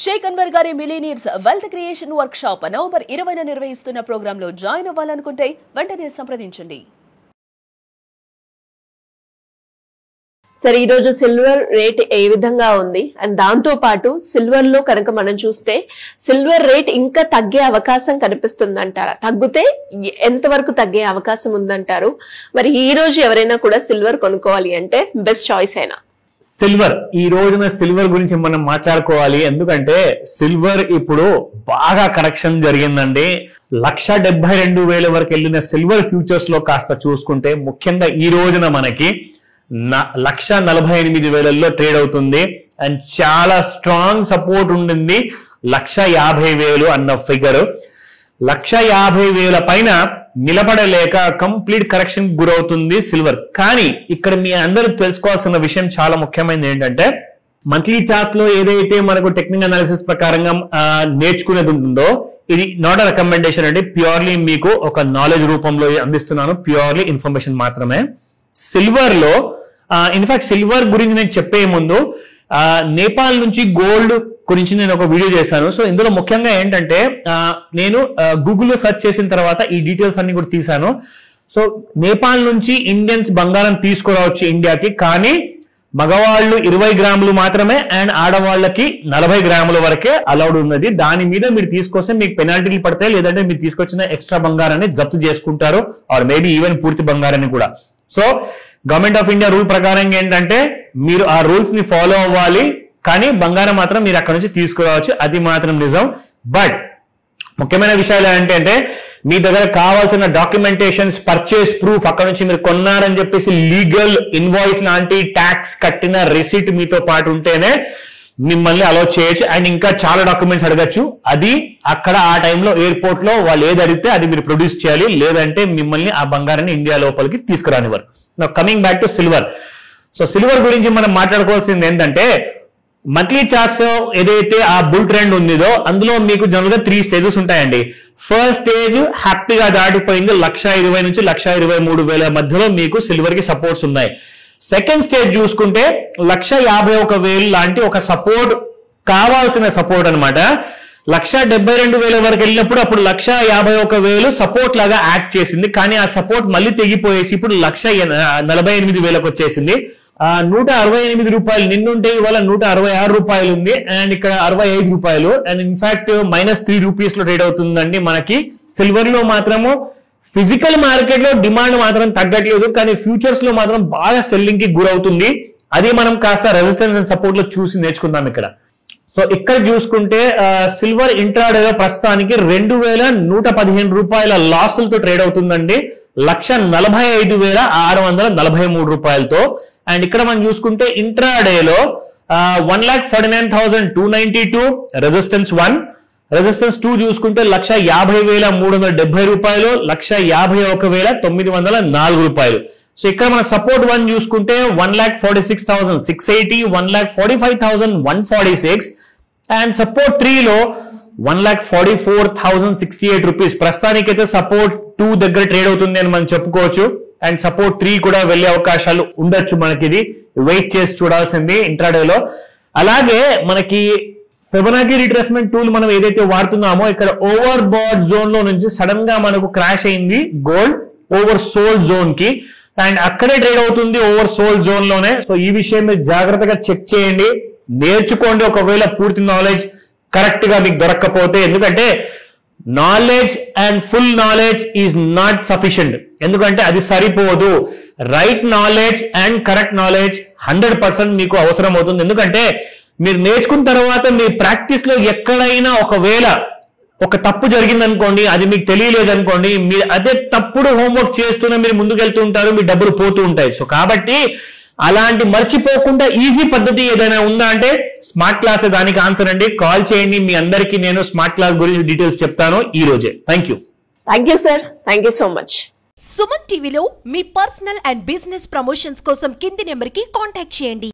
షేక్ అన్వర్ గారి millionaires wealth creation workshop November 20న నిర్వహిస్తున్న ప్రోగ్రాంలో జాయిన్ అవ్వాలనుకుంటే వెంటనే సంప్రదించండి. సరే, ఈరోజు సిల్వర్ రేట్ ఏ విధంగా ఉంది అండ్ దాంతో పాటు సిల్వర్ లో కనుక మనం చూస్తే సిల్వర్ రేట్ ఇంకా తగ్గే అవకాశం కనిపిస్తుందంటారా? తగ్గితే ఎంతవరకు తగ్గే అవకాశం ఉందంటారు? మరి ఈ రోజు ఎవరైనా కూడా సిల్వర్ కొనుక్కోవాలి అంటే బెస్ట్ చాయిస్ అయినా సిల్వర్. ఈ రోజున సిల్వర్ గురించి మనం మాట్లాడుకోవాలి. ఎందుకంటే సిల్వర్ ఇప్పుడు బాగా కరెక్షన్ జరిగిందండి. 1,72,000 వరకు వెళ్ళిన సిల్వర్ ఫ్యూచర్స్ లో కాస్త చూసుకుంటే ముఖ్యంగా ఈ రోజున మనకి 1,48,000 ట్రేడ్ అవుతుంది. అండ్ చాలా స్ట్రాంగ్ సపోర్ట్ ఉండింది 1,50,000 అన్న ఫిగర్. 1,50,000 పైన నిలబడలేక కంప్లీట్ కరెక్షన్ గురవుతుంది సిల్వర్. కానీ ఇక్కడ మీ అందరూ తెలుసుకోవాల్సిన విషయం చాలా ముఖ్యమైనది ఏంటంటే, మంత్లీ చార్ట్స్ లో ఏదైతే మనకు టెక్నికల్ అనాలిసిస్ ప్రకారంగా నేర్చుకునేది ఉంటుందో ఇది నాట్ అ రికమెండేషన్ అండి. ప్యూర్లీ మీకు ఒక నాలెడ్జ్ రూపంలో అందిస్తున్నాను, ప్యూర్లీ ఇన్ఫర్మేషన్ మాత్రమే. సిల్వర్ లో ఇన్ఫాక్ట్ సిల్వర్ గురించి నేను చెప్పే ముందు నేపాల్ నుంచి గోల్డ్ గురించి నేను ఒక వీడియో చేశాను. సో ఇందులో ముఖ్యంగా ఏంటంటే నేను గూగుల్లో సెర్చ్ చేసిన తర్వాత ఈ డీటెయిల్స్ అన్ని కూడా తీశాను. సో నేపాల్ నుంచి ఇండియన్స్ బంగారం తీసుకురావచ్చు ఇండియాకి, కానీ మగవాళ్ళు 20 గ్రాములు మాత్రమే అండ్ ఆడవాళ్ళకి 40 గ్రాముల వరకే అలౌడ్ ఉన్నది. దాని మీద మీరు తీసుకొస్తే మీకు పెనాల్టీలు పడతాయి, లేదంటే మీరు తీసుకొచ్చిన ఎక్స్ట్రా బంగారాన్ని జప్తు చేసుకుంటారు, ఆర్ మేబీ ఈవెన్ పూర్తి బంగారాన్ని కూడా. So government of India rule ప్రకారం ఏంటంటే మీరు ఆ రూల్స్ ని ఫాలో అవ్వాలి, కానీ బంగారం మాత్రం మీరు అక్కడ నుంచి తీసుకురావచ్చు, అది మాత్రం నిజం. బట్ ముఖ్యమైన విషయాలు ఏంటంటే మీ దగ్గర కావాల్సిన డాక్యుమెంటేషన్స్, పర్చేస్ ప్రూఫ్, అక్కడ నుంచి మీరు కొన్నారని చెప్పేసి లీగల్ ఇన్వాయిస్ లాంటి ట్యాక్స్ కట్టిన రిసీట్ మీతో పాటు ఉంటేనే మిమ్మల్ని అలౌ చేయొచ్చు. అండ్ ఇంకా చాలా డాక్యుమెంట్స్ అడగచ్చు. అది అక్కడ ఆ టైంలో ఎయిర్పోర్ట్ లో వాళ్ళు ఏది అడిగితే అది మీరు ప్రొడ్యూస్ చేయాలి, లేదంటే మిమ్మల్ని ఆ బంగారాన్ని ఇండియా లోపలికి తీసుకురానివ్వరు. Now coming back to silver. So silver గురించి మనం మాట్లాడుకోవాల్సింది ఏంటంటే, మంత్లీ చార్ట్స్ ఏదైతే ఆ బుల్ ట్రెండ్ ఉందో అందులో మీకు జనరల్ గా 3 స్టేజెస్ ఉంటాయండి. ఫస్ట్ స్టేజ్ హ్యాపీగా దాటిపోయింది. 1,20,000 నుంచి 1,23,000 మధ్యలో మీకు సిల్వర్ కి సపోర్ట్స్ ఉన్నాయి. సెకండ్ స్టేజ్ చూసుకుంటే 1,51,000 లాంటి ఒక సపోర్ట్, కావాల్సిన సపోర్ట్ అనమాట. 1,72,000 వరకు వెళ్ళినప్పుడు అప్పుడు 1,51,000 సపోర్ట్ లాగా యాక్ట్ చేసింది, కానీ ఆ సపోర్ట్ మళ్ళీ తెగిపోయేసి ఇప్పుడు 1,48,000 వచ్చేసింది. 168 రూపాయలు నిన్నుంటే ఇవాళ 166 రూపాయలు ఉంది, అండ్ ఇక్కడ 65 రూపాయలు, అండ్ ఇన్ఫాక్ట్ -3 రూపీస్ లో ట్రేడ్ అవుతుందండి మనకి. సిల్వర్ లో మాత్రము ఫిజికల్ మార్కెట్ లో డిమాండ్ మాత్రం తగ్గట్లేదు, కానీ ఫ్యూచర్స్ లో మాత్రం బాగా సెల్లింగ్ కి గురవుతుంది. అది మనం కాస్త రెసిస్టెన్స్ అండ్ సపోర్ట్ లో చూసి నేర్చుకుందాం ఇక్కడ. సో ఇక్కడ చూసుకుంటే సిల్వర్ ఇంట్రాడేలో ప్రస్తుతానికి 2,115 రూపాయల లాసులతో ట్రేడ్ అవుతుందండి, 1,45,643 రూపాయలతో. అండ్ ఇక్కడ మనం చూసుకుంటే ఇంట్రాడేలో 1,49,292 రెసిస్టెన్స్ 1, రెసిస్టెన్స్ 2 చూసుకుంటే 1,50,370 రూపాయలు, 1,51,904 రూపాయలు. సో ఇక్కడ మన సపోర్ట్ 1 చూసుకుంటే 1,46,680, 1,45,146, అండ్ సపోర్ట్ 3 లో 1,44,068 రూపీస్. ప్రస్తుతానికైతే సపోర్ట్ 2 దగ్గర ట్రేడ్ అవుతుంది అని మనం చెప్పుకోవచ్చు, అండ్ సపోర్ట్ 3 కూడా వెళ్లే అవకాశాలు ఉండొచ్చు. మనకి ఇది వెయిట్ చేసి చూడాల్సింది ఇంట్రాడేలో. అలాగే మనకి ఫిబొనాచి రిట్రేస్మెంట్ టూల్ మనం ఏదైతే వాడుతున్నామో, ఇక్కడ ఓవర్ బాట్ జోన్ లో నుంచి సడన్ గా మనకు క్రాష్ అయింది గోల్డ్ ఓవర్ సోల్డ్ జోన్ కి, అండ్ అక్కడే ట్రేడ్ అవుతుంది ఓవర్ సోల్డ్ జోన్ లోనే. సో ఈ విషయం మీరు జాగ్రత్తగా చెక్ చేయండి, నేర్చుకోండి ఒకవేళ పూర్తి నాలెడ్జ్ కరెక్ట్ గా మీకు దొరకకపోతే. ఎందుకంటే knowledge and full knowledge is not sufficient, ఎందుకంటే అది సరిపోదు. Right knowledge and correct knowledge 100% మీకు అవసరం అవుతుంది. ఎందుకంటే మీరు నేర్చుకున్న తర్వాత మీ ప్రాక్టీస్ లో ఎక్కడైనా ఒకవేళ ఒక తప్పు జరిగిందనుకోండి, అది మీకు తెలియలేదనుకోండి, మీరు అదే తప్పుడు హోంవర్క్ చేస్తూనే మీరు ముందుకెళ్తూ ఉంటారు, మీ డబ్బులు పోతూ ఉంటాయి. సో కాబట్టి అలాంటి మర్చిపోకుండా ఈజీ పద్ధతి ఏదైనా ఉందా అంటే స్మార్ట్ క్లాస్ దానికి ఆన్సర్ అండి. కాల్ చేయండి, మీ అందరికీ నేను స్మార్ట్ క్లాస్ గురించి డీటెయిల్స్ చెప్తాను ఈ రోజే. Thank you sir, thank you so much. Suman టీవీలో మీ పర్సనల్ అండ్ బిజినెస్ ప్రమోషన్స్ కోసం కింది నెంబర్ కి కాంటాక్ట్ చేయండి.